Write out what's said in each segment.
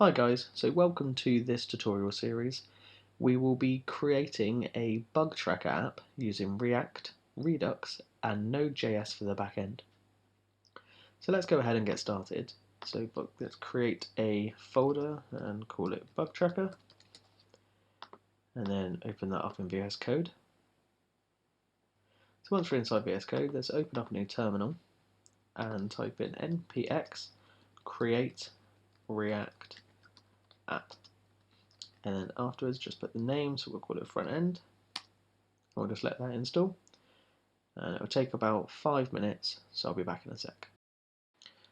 Hi guys, so welcome to this tutorial series. We will be creating a bug tracker app using React, Redux and Node.js for the backend. So let's go ahead and get started. So let's create a folder and call it bug tracker, and then open that up in VS Code. So once we're inside VS Code, let's open up a new terminal and type in npx create react app. And then afterwards just put the name, so we'll call it front end. We'll just let that install, and it will take about 5 minutes, so I'll be back in a sec.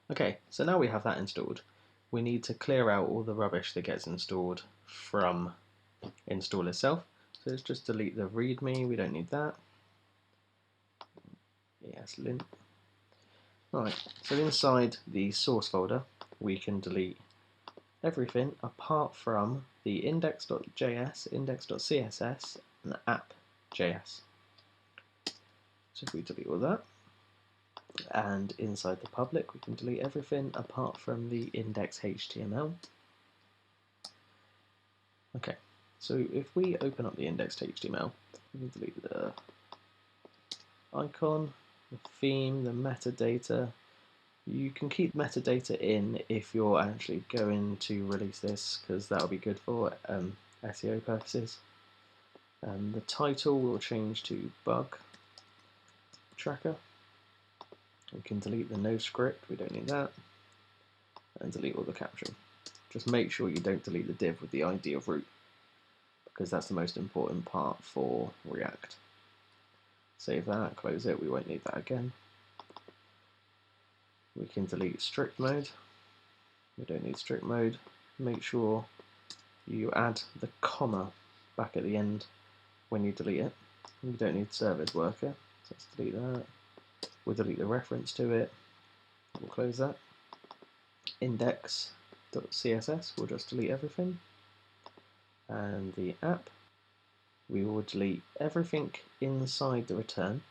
Okay, so now we have that installed, we need to clear out all the rubbish that gets installed from install itself. So let's just delete the readme, we don't need that. Yes, lint. Right, so inside the source folder we can delete everything apart from the index.js, index.css and the app.js. So if we delete all that, and inside the public we can delete everything apart from the index.html. Okay, so if we open up the index.html, we can delete the icon, the theme, the metadata. You can keep metadata in if you're actually going to release this, because that'll be good for SEO purposes. The title will change to bug tracker. We can delete the no script, we don't need that, and delete all the caption. Just make sure you don't delete the div with the ID of root, because that's the most important part for React. Save that, close it, we won't need that again. We can delete strict mode, we don't need strict mode. Make sure you add the comma back at the end when you delete it. We don't need service worker, so let's delete that. We'll delete the reference to it, we'll close that. Index.css, we'll just delete everything. And the app, we will delete everything inside the return,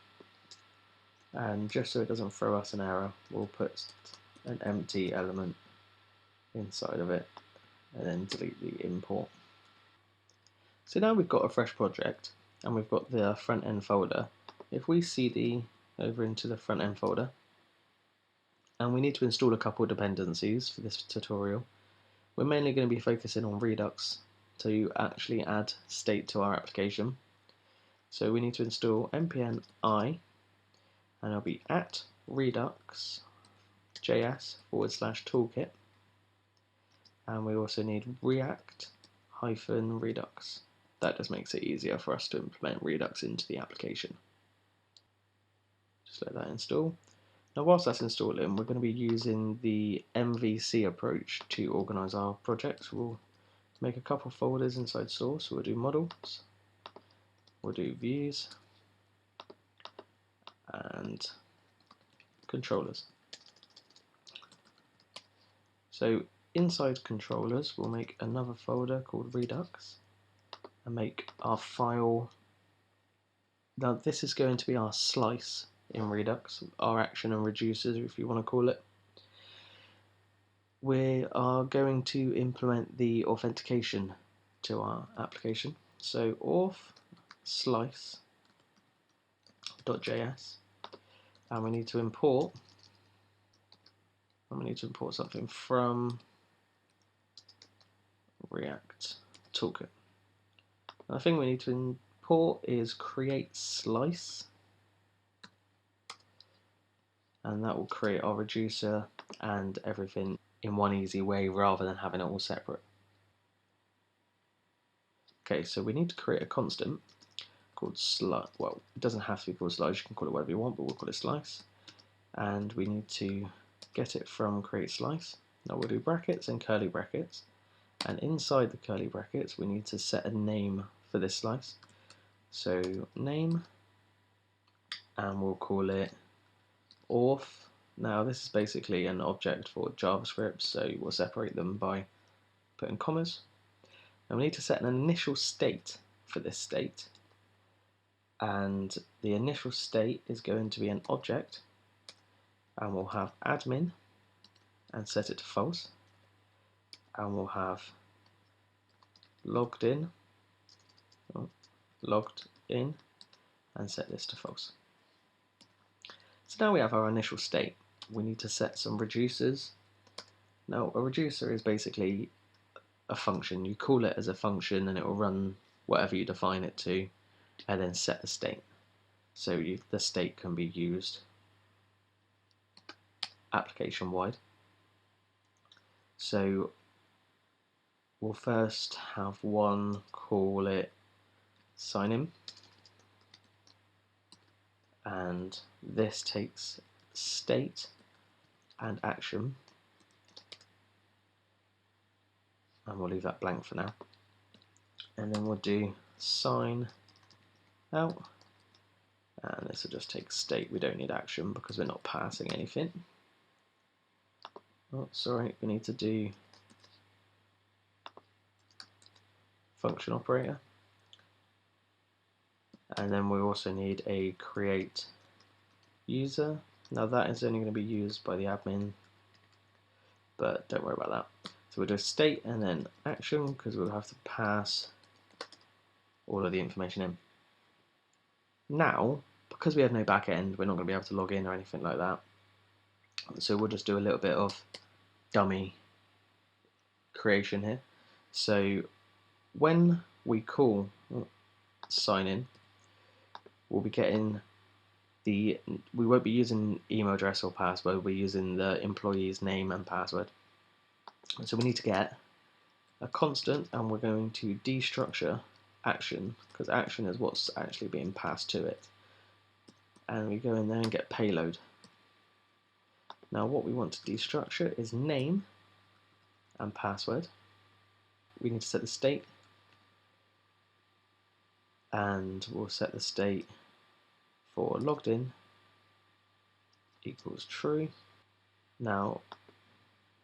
and just so it doesn't throw us an error, we'll put an empty element inside of it and then delete the import. So now we've got a fresh project and we've got the front end folder. If we cd over into the front end folder, and we need to install a couple of dependencies for this tutorial, we're mainly going to be focusing on Redux to actually add state to our application. So we need to install npm I, and it'll be at redux.js/toolkit, and we also need react-redux. That just makes it easier for us to implement Redux into the application. Just let that install. Now whilst that's installing, we're going to be using the MVC approach to organise our projects. We'll make a couple folders inside source. We'll do models, we'll do views, and controllers. So inside controllers, we'll make another folder called Redux and make our file. Now this is going to be our slice in Redux, our action and reducers, if you want to call it. We are going to implement the authentication to our application. So auth slice.js, and we need to import something from React Toolkit. The thing we need to import is create slice, and that will create our reducer and everything in one easy way rather than having it all separate. Okay, so we need to create a constant called slice. Well, it doesn't have to be called slice, you can call it whatever you want, but we'll call it slice. And we need to get it from create slice. Now we'll do brackets and curly brackets, and inside the curly brackets we need to set a name for this slice. So name, and we'll call it auth. Now this is basically an object for JavaScript, so we'll separate them by putting commas. And we need to set an initial state for this state, and the initial state is going to be an object, and we'll have admin and set it to false, and we'll have logged in, and set this to false. So now we have our initial state. We need to set some reducers. Now a reducer is basically a function. You call it as a function and it will run whatever you define it to, and then set the state. So the state can be used application wide. So we'll first have one, call it sign in, and this takes state and action, and we'll leave that blank for now. And then we'll do sign out, and this will just take state. We don't need action because we're not passing anything. Oh, sorry, we need to do function operator. And then we also need a create user. Now that is only going to be used by the admin, but don't worry about that. So we'll do state and then action because we'll have to pass all of the information in. Now, because we have no backend, we're not going to be able to log in or anything like that. So we'll just do a little bit of dummy creation here. So when we call sign in, we'll be getting we won't be using email address or password, we'll be using the employee's name and password. So we need to get a constant, and we're going to destructure action, because action is what's actually being passed to it. And we go in there and get payload. Now what we want to destructure is name and password. We need to set the state, and we'll set the state for logged in equals true. Now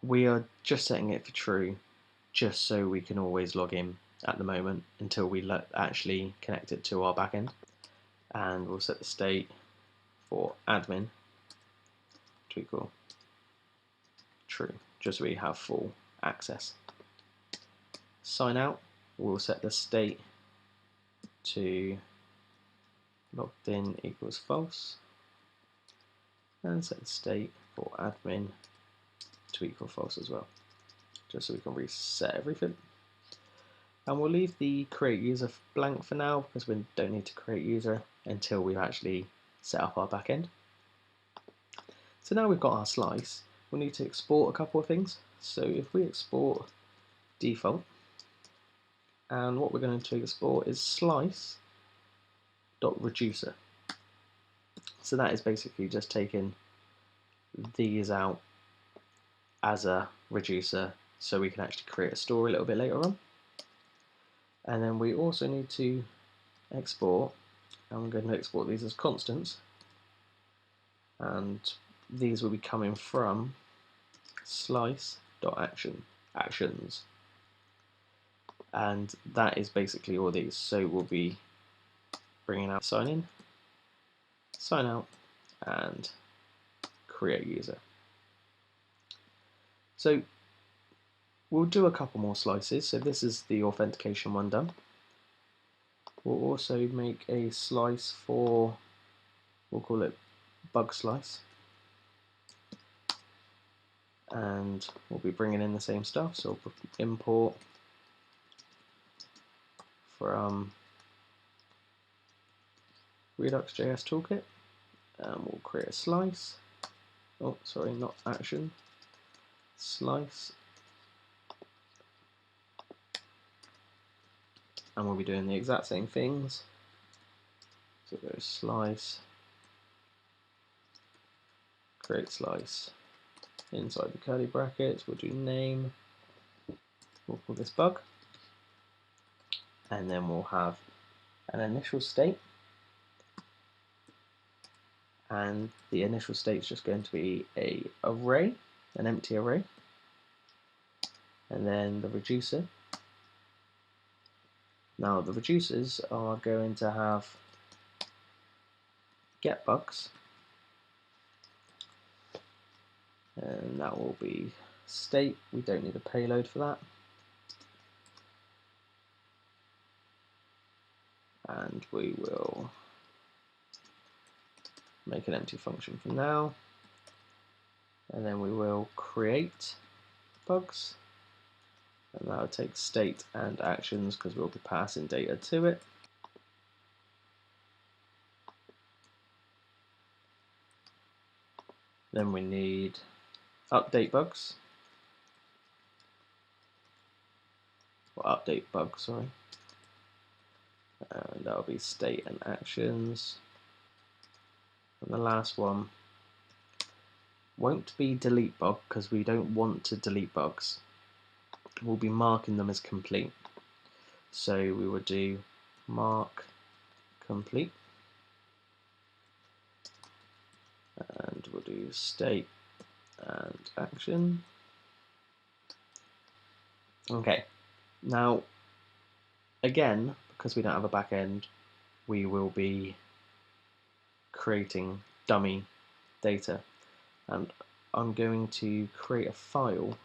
we are just setting it for true just so we can always log in at the moment until we actually connect it to our backend. And we'll set the state for admin to equal true, just so we have full access. Sign out, we'll set the state to logged in equals false, and set the state for admin to equal false as well, just so we can reset everything. And we'll leave the create user blank for now because we don't need to create user until we've actually set up our backend. So now we've got our slice, we need to export a couple of things. So if we export default, and what we're going to export is slice.reducer. So that is basically just taking these out as a reducer so we can actually create a story a little bit later on. And then we also need to export, and I'm going to export these as constants, and these will be coming from slice.actions, and that is basically all these. So we'll be bringing out sign in, sign out, and create user. So we'll do a couple more slices. So this is the authentication one done. We'll also make a slice for, we'll call it bug slice, and we'll be bringing in the same stuff. So we'll import from ReactJS Toolkit, and we'll create a slice. Oh, sorry, not action. Slice, and we'll be doing the exact same things. So go slice, create slice. Inside the curly brackets, we'll do name. We'll call this bug, and then we'll have an initial state, and the initial state is just going to be an array, an empty array, and then the reducer. Now the reducers are going to have get bugs, and that will be state, we don't need a payload for that. And we will make an empty function for now. And then we will create bugs. And that'll take state and actions because we'll be passing data to it. Then we need update bugs. Or update bugs, sorry. And that'll be state and actions. And the last one won't be delete bug because we don't want to delete bugs. We'll be marking them as complete. So we would do mark complete. And we'll do state and action. Okay, now again, because we don't have a back end, we will be creating dummy data. And I'm going to create a file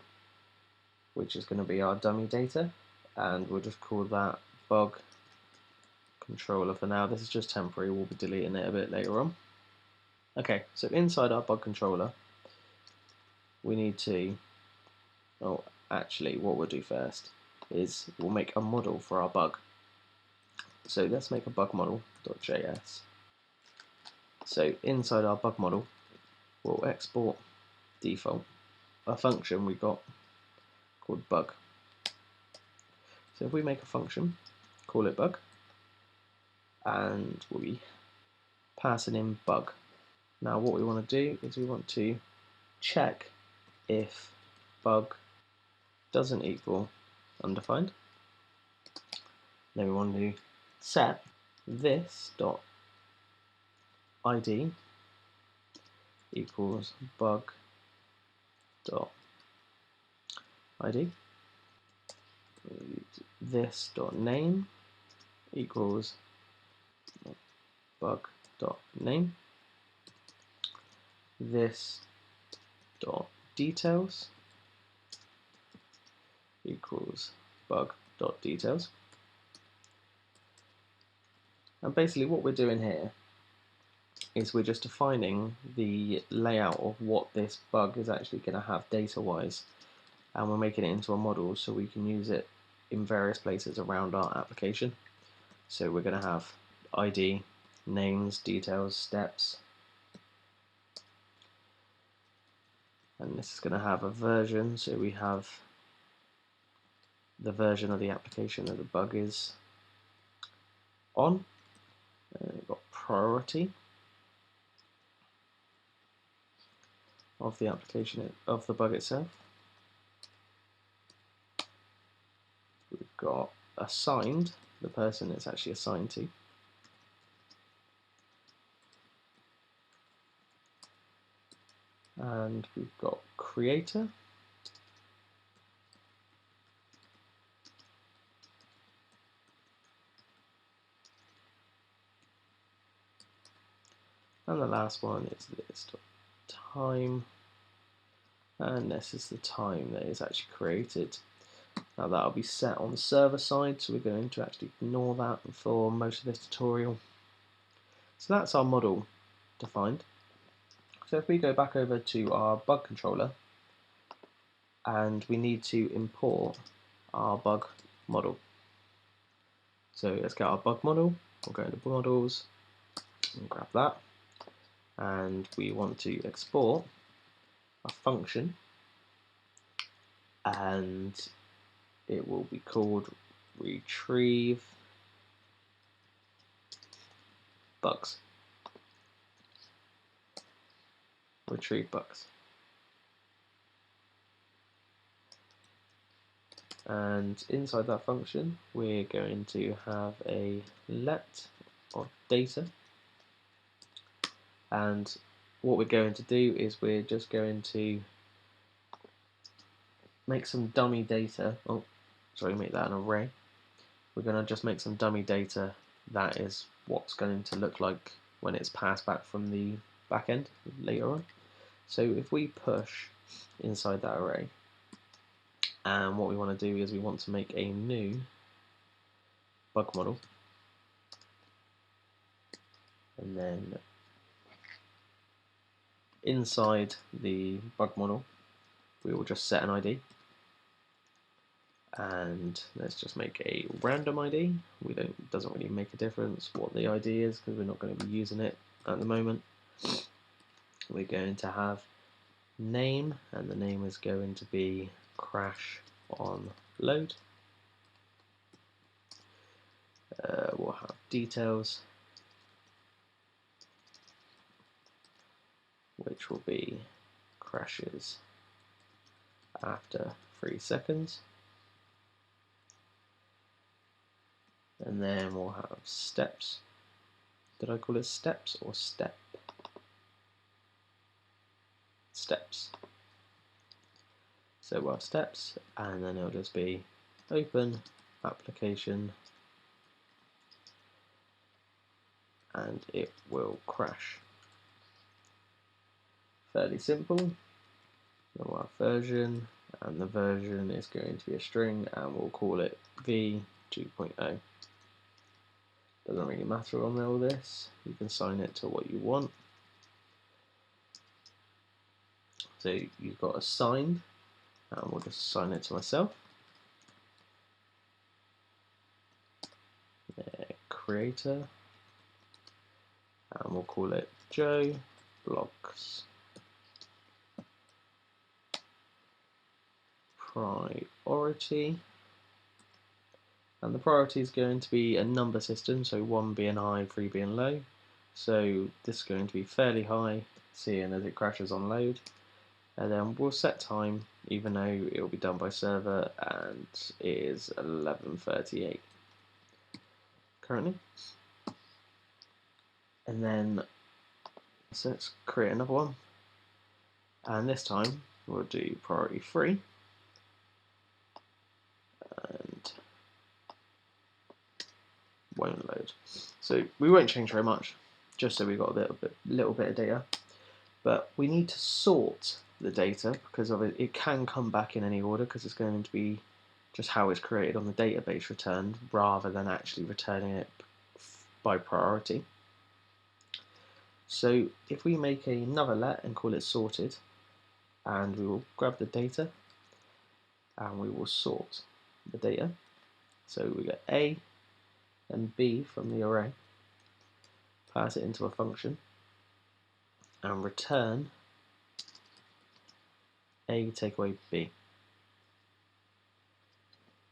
which is going to be our dummy data, and we'll just call that bug controller for now. This is just temporary, we'll be deleting it a bit later on. Okay, so inside our bug controller, we need to, oh, actually what we'll do first is we'll make a model for our bug. So let's make a bug model.js. So inside our bug model, we'll export default, a function we got called bug. So if we make a function, call it bug, and we pass it in bug. Now what we want to do is we want to check if bug doesn't equal undefined. Then we want to set this dot id equals bug dot id. This dot name equals bug dot name. This dot details equals bug dot details. And basically what we're doing here is we're just defining the layout of what this bug is actually going to have data-wise, and we're making it into a model so we can use it in various places around our application. So we're going to have ID, names, details, steps, and this is going to have a version, so we have the version of the application that the bug is on. We've got priority of the application, of the bug itself. We've got assigned, the person it's actually assigned to. And we've got creator. And the last one is this time, and this is the time that is actually created. Now that'll be set on the server side, so we're going to actually ignore that for most of this tutorial. So that's our model defined. So if we go back over to our bug controller, and we need to import our bug model. So let's get our bug model, we'll go into models, and grab that. And we want to export a function, and it will be called retrieve bugs. Retrieve bugs. And inside that function, we're going to have a let of data. And what we're going to do is we're just going to make some dummy data. Oh, sorry, make that an array. We're going to just make some dummy data that is what's going to look like when it's passed back from the back end later on. So if we push inside that array, And what we want to do is we want to make a new bug model, and then inside the bug model we will just set an ID, and let's just make a random ID. It doesn't really make a difference what the ID is because we're not going to be using it at the moment. We're going to have name, and the name is going to be crash on load. We'll have details, which will be crashes after 3 seconds. And then we'll have steps. Did I call it steps or step? Steps. So we'll have steps, and then it'll just be open application, and it will crash. Fairly simple. Then we'll have version, and the version is going to be a string, and we'll call it v 2.0. Doesn't really matter on all this. You can assign it to what you want. So you've got assigned, and we'll just assign it to myself. Creator, and we'll call it Joe blocks priority, and the priority is going to be a number system, so 1 being high, 3 being low. So this is going to be fairly high, seeing as it crashes on load. And then we'll set time, even though it will be done by server, and it is 11:38 currently. And then so let's create another one, and this time we'll do priority 3, and won't load. So we won't change very much, just so we've got a little bit of data. But we need to sort the data because of it can come back in any order, because it's going to be just how it's created on the database returned, rather than actually returning it by priority. So if we make another let and call it sorted, and we will grab the data and we will sort the data. So we get A and B from the array, pass it into a function, and return A take away B.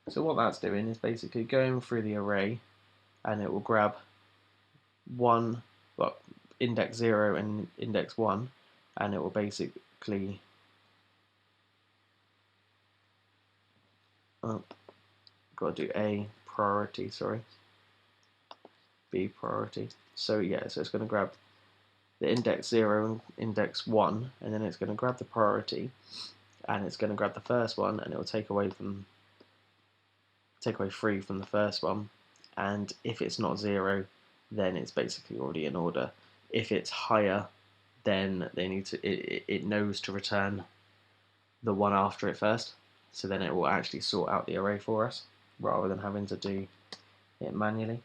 So what that's doing is basically going through the array, and it will grab index 0 and index 1, and it will basically got to do A priority, sorry, B priority. So yeah, so it's going to grab the index 0 and index 1, and then it's going to grab the priority, and it's going to grab the first one, and it will take away 3 from the first one. And if it's not 0, then it's basically already in order. If it's higher, then it knows to return the one after it first. So then it will actually sort out the array for us, rather than having to do it manually.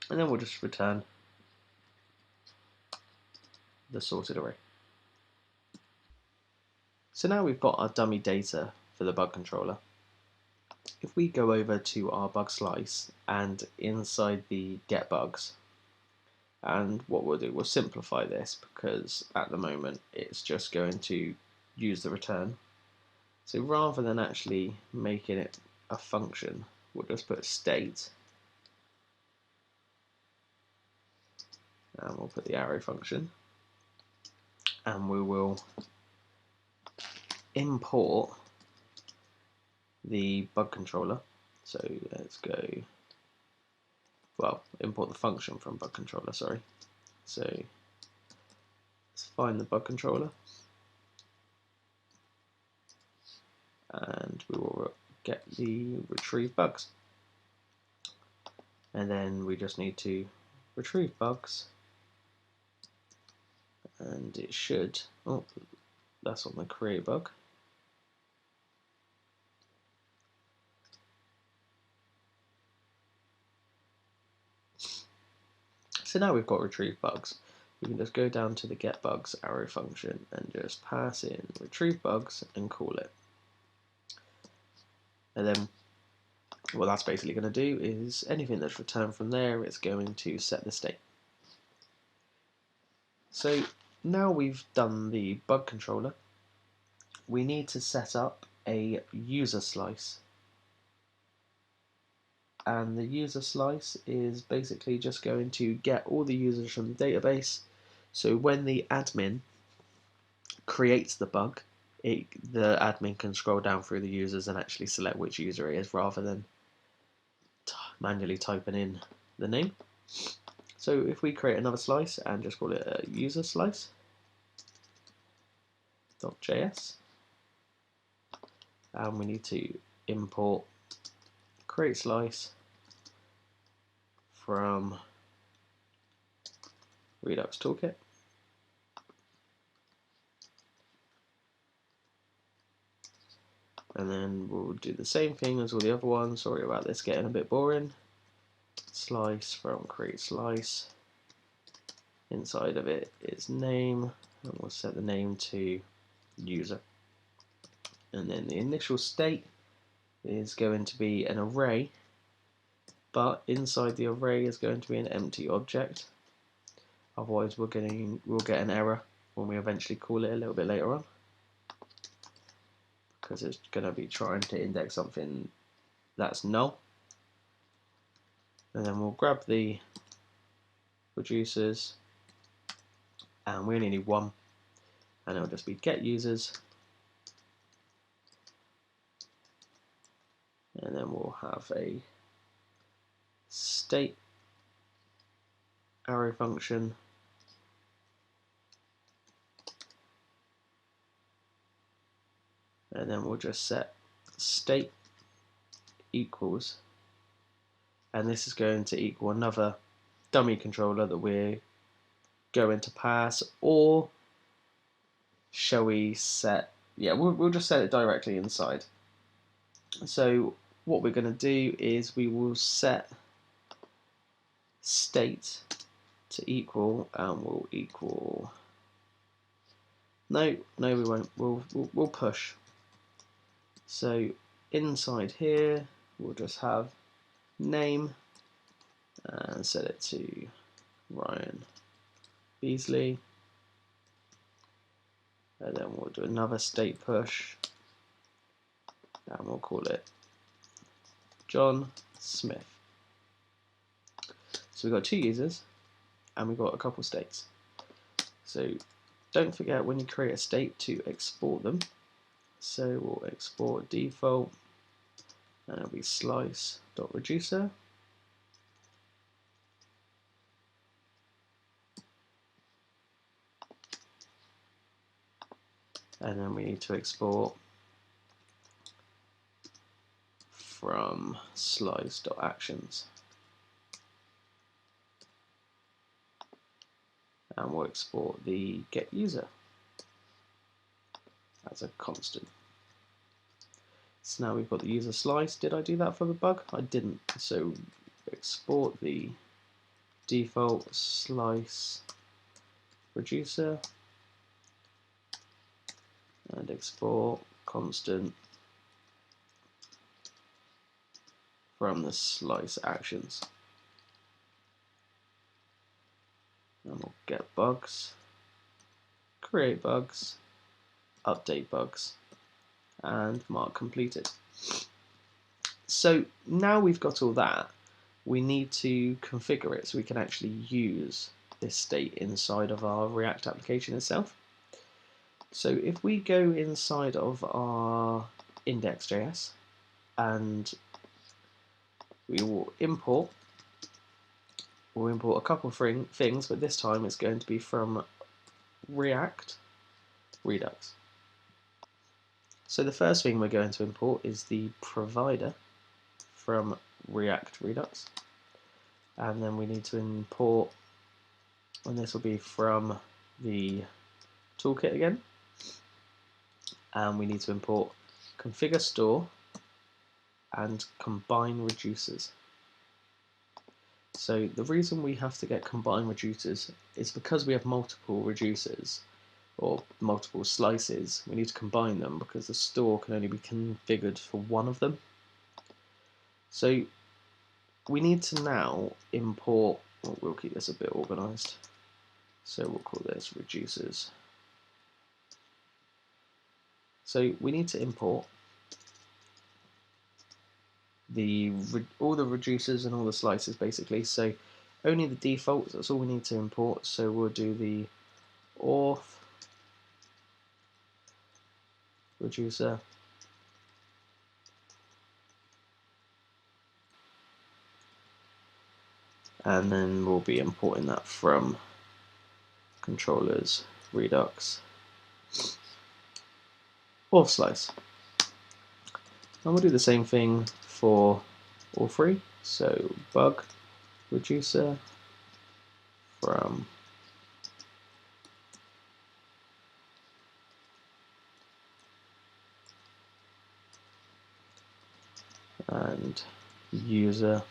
And then we'll just return the sorted array. So now we've got our dummy data for the bug controller. If we go over to our bug slice and inside the get bugs, and what we'll do, we'll simplify this because at the moment it's just going to use the return. So rather than actually making it a function, we'll just put state, and we'll put the arrow function, and we will import the bug controller. So let's go, import the function from bug controller, sorry. So let's find the bug controller, and we will get the retrieve bugs. And then we just need to retrieve bugs, and it should, that's on the create bug. So now we've got retrieve bugs. We can just go down to the get bugs arrow function and just pass in retrieve bugs and call it. And then what that's basically going to do is anything that's returned from there, it's going to set the state. So now we've done the bug controller, we need to set up a user slice. And the user slice is basically just going to get all the users from the database. So when the admin creates the bug, the admin can scroll down through the users and actually select which user it is rather than manually typing in the name. So if we create another slice and just call it a user slice.js, and we need to import create slice from Redux Toolkit. And then we'll do the same thing as all the other ones. Sorry about this getting a bit boring. Slice from create slice. Inside of it is name, and we'll set the name to user. And then the initial state is going to be an array, but inside the array is going to be an empty object. Otherwise we'll get an error when we eventually call it a little bit later on, because it's going to be trying to index something that's null. And then we'll grab the producers, and we only need one, and it'll just be get users, and then we'll have a state arrow function, and then we'll just set state equals, and this is going to equal another dummy controller that we're going to pass, or shall we set, yeah, we'll just set it directly inside. So what we're going to do is we will set state to equal, and we'll equal, no we won't, we'll push. So inside here we'll just have name and set it to Ryan Beasley, and then we'll do another state push, and we'll call it John Smith. So we've got two users and we've got a couple states. So don't forget when you create a state to export them. So we'll export default, and it'll be slice.reducer. And then we need to export from slice.actions. And we'll export the get user as a constant. So now we've got the user slice. Did I do that for the bug? I didn't. So export the default slice reducer and export constant from the slice actions. And we'll get bugs, create bugs, update bugs, and mark completed. So now we've got all that, we need to configure it so we can actually use this state inside of our React application itself. So if we go inside of our index.js and we will import, we'll import a couple of things, but this time it's going to be from React Redux. So the first thing we're going to import is the provider from React Redux, and then we need to import, and this will be from the toolkit again, and we need to import configure store and combine reducers. So the reason we have to get combined reducers is because we have multiple reducers or multiple slices. We need to combine them because the store can only be configured for one of them. So we need to now import, well, we'll keep this a bit organized. So we'll call this reducers. So we need to import all the reducers and all the slices basically. So only the defaults, that's all we need to import. So we'll do the auth reducer, and then we'll be importing that from controllers Redux auth slice. And we'll do the same thing for all three. So bug reducer from and user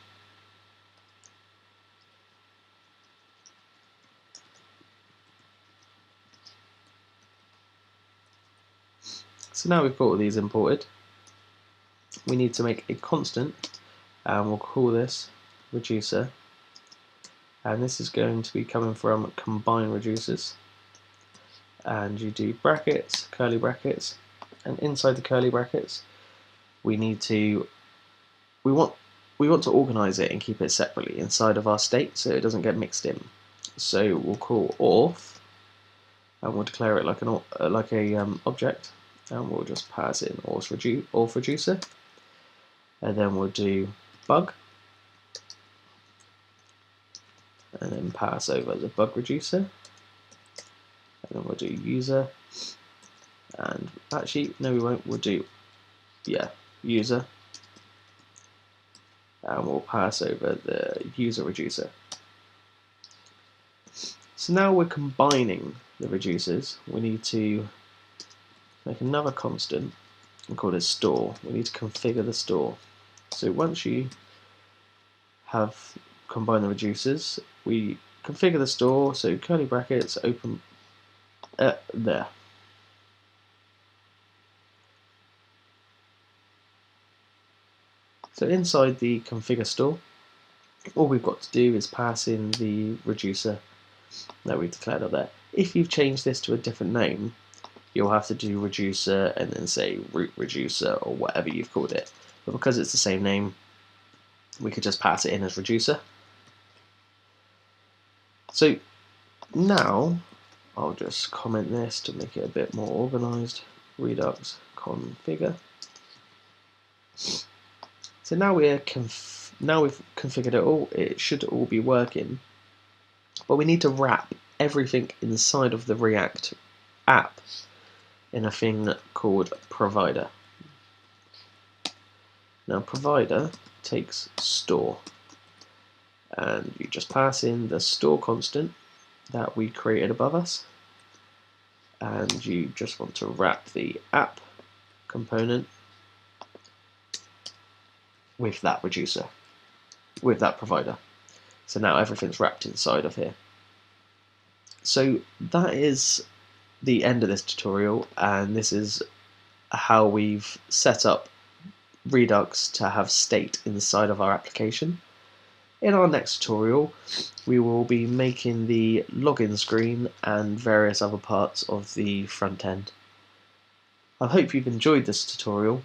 So now we've got all these imported, we need to make a constant, and we'll call this reducer, and this is going to be coming from combine reducers, and you do brackets, curly brackets, and inside the curly brackets we want to organize it and keep it separately inside of our state so it doesn't get mixed in. So we'll call auth, and we'll declare it like an object, and we'll just pass in auth reducer, and then we'll do bug, and then pass over the bug reducer, and then we'll do user, and actually no we won't, we'll do user, and we'll pass over the user reducer. So now we're combining the reducers. We need to make another constant and call it store. We need to configure the store. So once you have combined the reducers, we configure the store, so curly brackets, open there. So inside the configure store, all we've got to do is pass in the reducer that we've declared up there. If you've changed this to a different name, you'll have to do reducer and then say root reducer or whatever you've called it. But because it's the same name, we could just pass it in as reducer. So now I'll just comment this to make it a bit more organized. Redux configure. So now we've configured it all. It should all be working, but we need to wrap everything inside of the React app in a thing called provider. Now provider takes store, and you just pass in the store constant that we created above us, and you just want to wrap the app component with that reducer, with that provider. So now everything's wrapped inside of here. So that is the end of this tutorial, and this is how we've set up Redux to have state inside of our application. In our next tutorial, we will be making the login screen and various other parts of the front end. I hope you've enjoyed this tutorial.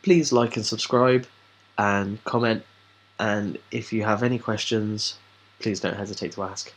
Please like and subscribe and comment, and if you have any questions, please don't hesitate to ask.